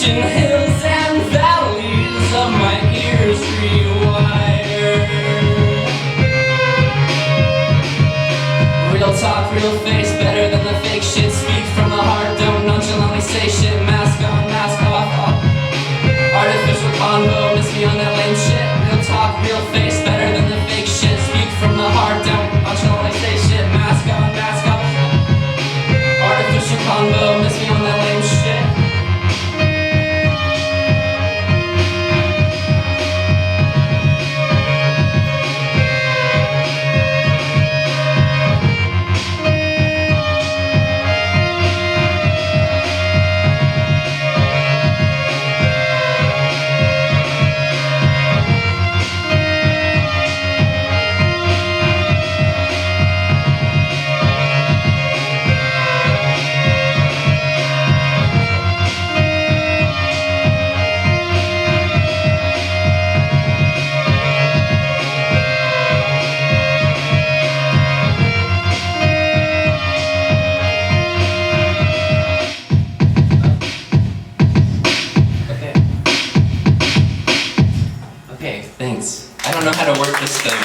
ancient hills and valleys of my ears rewired. Real talk, real face, better than the fake shit. Speak from the heart, don't nonchalantly say shit. Mask on, mask off. Artificial convo, miss me on that lame shit. Real talk, real face, better than the fake shit. Speak from the heart, don't nonchalantly say shit. Mask on, mask off. Artificial convo, miss me on that lame shit. Okay, thanks. I don't know how to work this thing.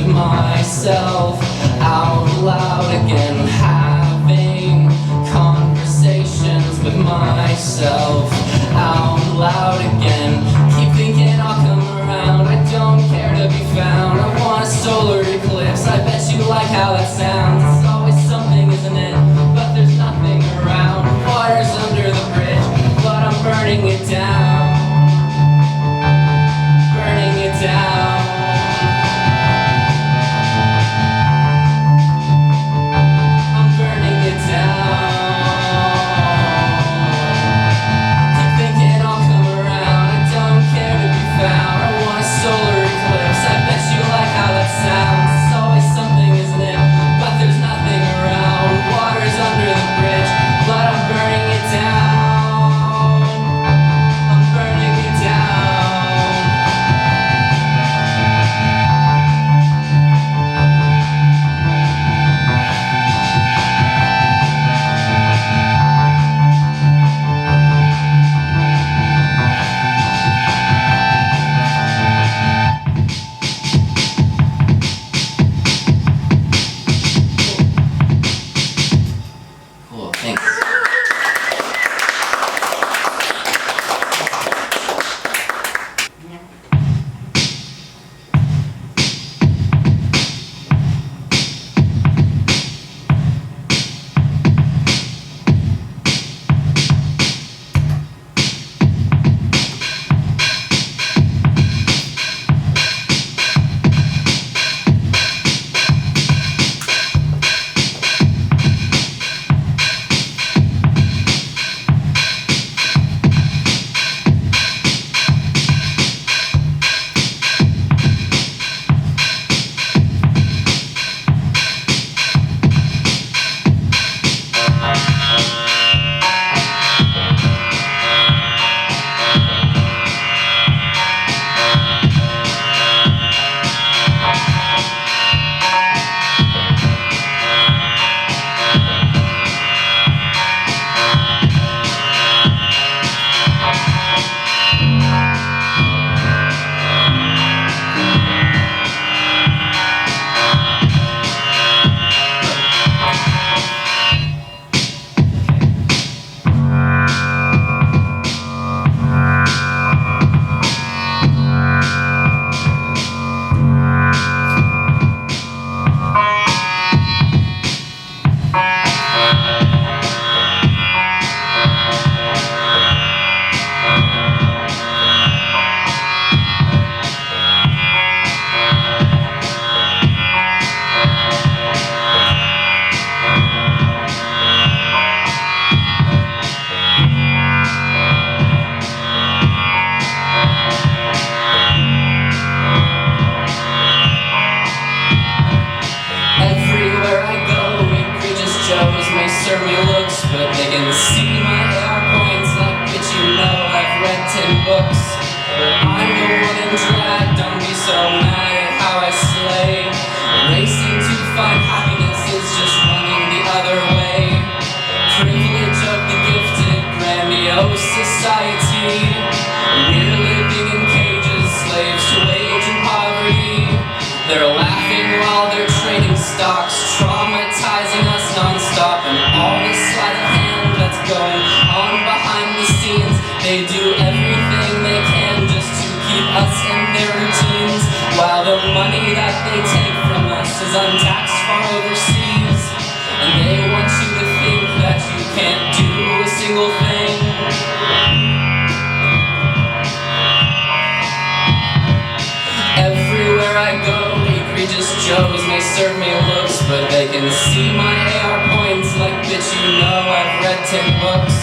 Myself out loud again, having conversations with myself out loud again. Keep thinking I'll come around, I don't care to be found. I want a solar eclipse, I bet you like how that sounds. It's always something, isn't it? But there's nothing around. Water's under the bridge, but I'm burning it down. Burning it down. untaxed far overseas, and they want you to think that you can't do a single thing. Everywhere I go, egregious Joes may serve me looks, but they can see my AR points like, bitch, you know I've read 10 books.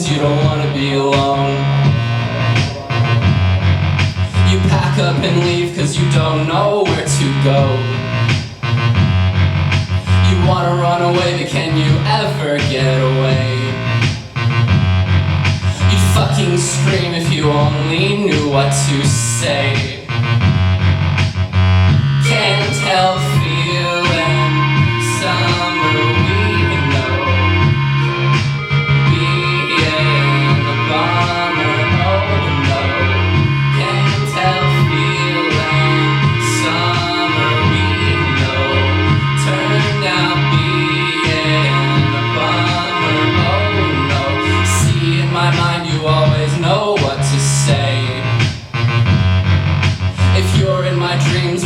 You don't want to be alone. You pack up and leave cause you don't know where to go. You want to run away, but can you ever get away? You'd fucking scream if you only knew what to say. Can't help feeling summer we know.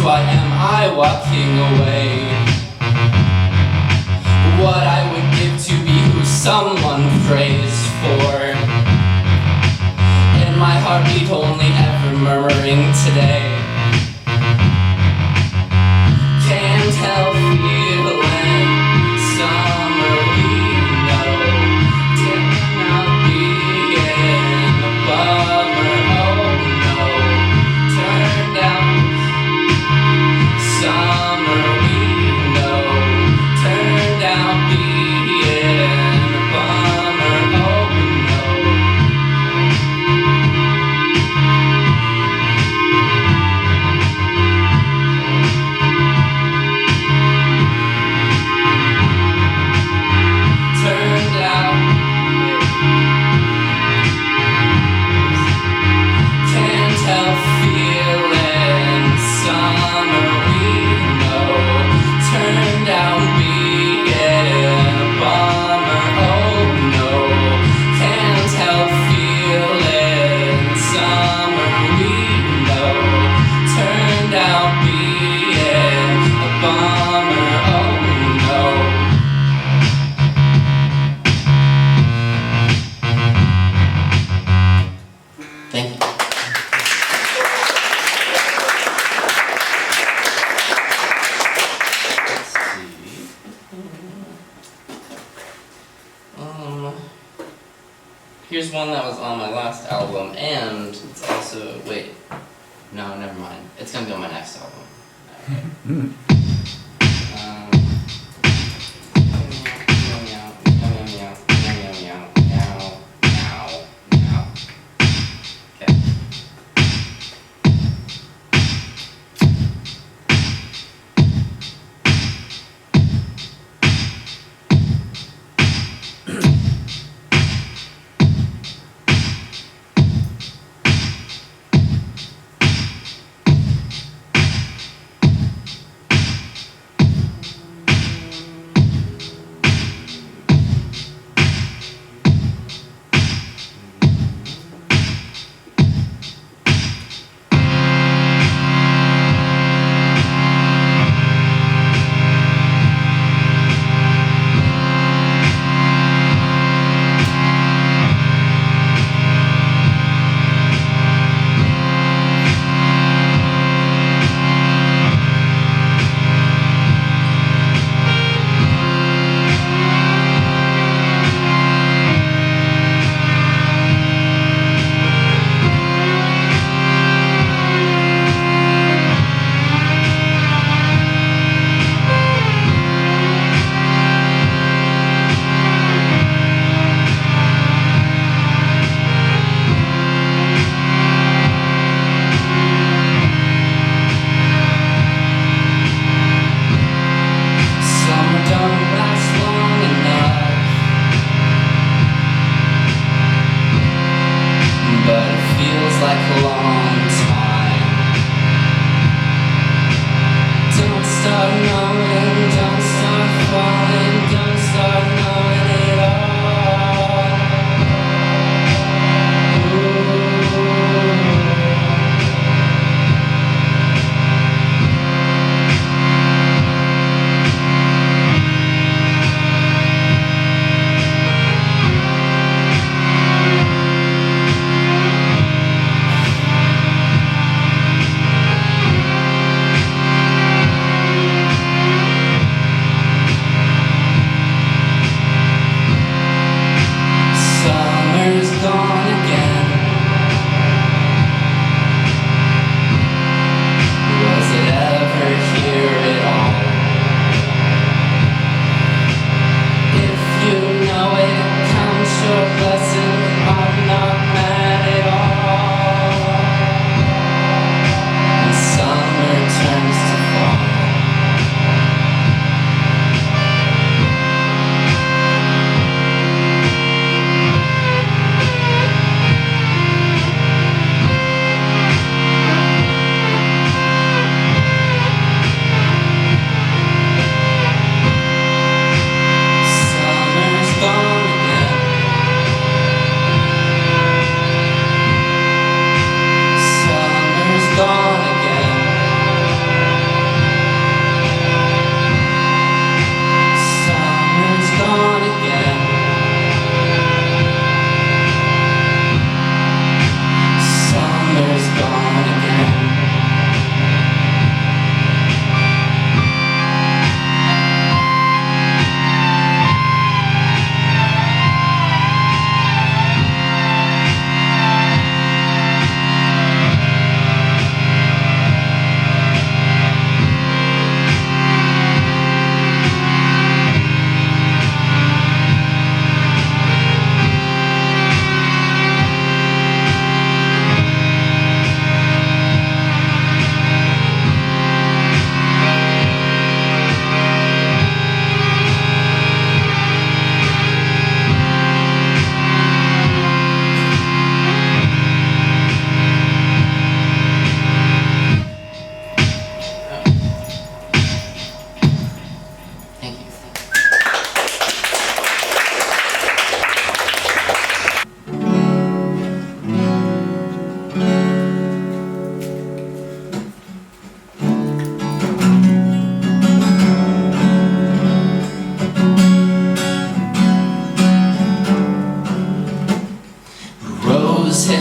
Why am I walking away? What I would give to be who someone prays for. In my heartbeat only ever murmuring today. Can't help feeling summer we know. Didn't I be in a bummer? Oh no, turned out summer we know, turned out being a bummer, oh no. Here's one that was on my last album, and it's also, wait, no, never mind. It's gonna be on my next album.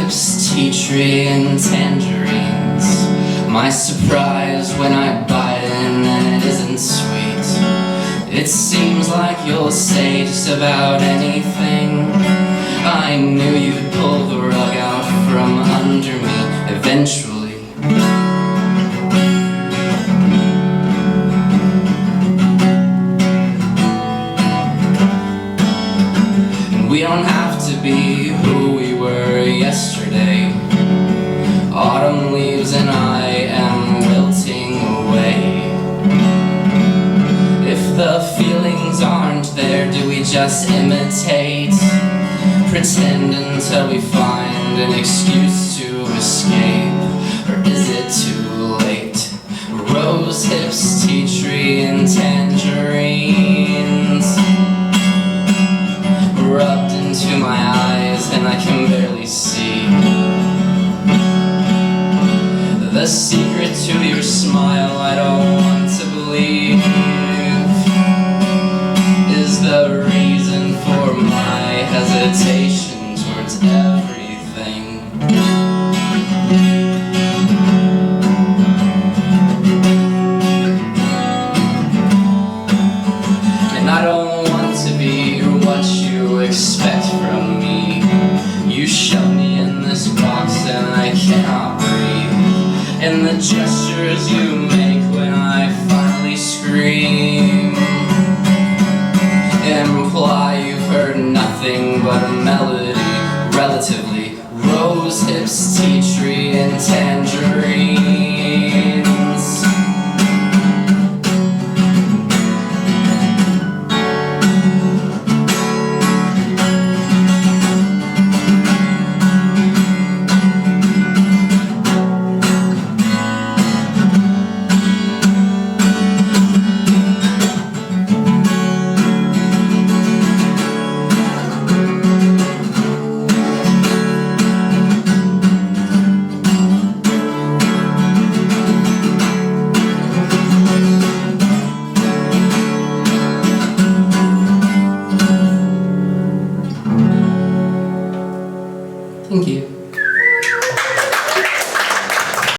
hips, tea tree and tangerines. My surprise when I bite in and it isn't sweet. It seems like you'll say just about anything. I knew you'd pull the rug out from under me eventually. And we don't have to be who we were yesterday. Autumn leaves and I am wilting away. If the feelings aren't there, do we just imitate? Pretend until we find an excuse to escape? Or is it too late? Rose hips, tea tree, and tangerines rubbed into my eyes and I can barely see. The secret to your smile I don't want to believe is the reason for my hesitation towards everything. And I don't want to be what you expect from me. You shove me in this box and I cannot breathe. And the gestures you make when I finally scream imply you've heard nothing but a melody, relatively. Rose hips, tea tree, and tangerine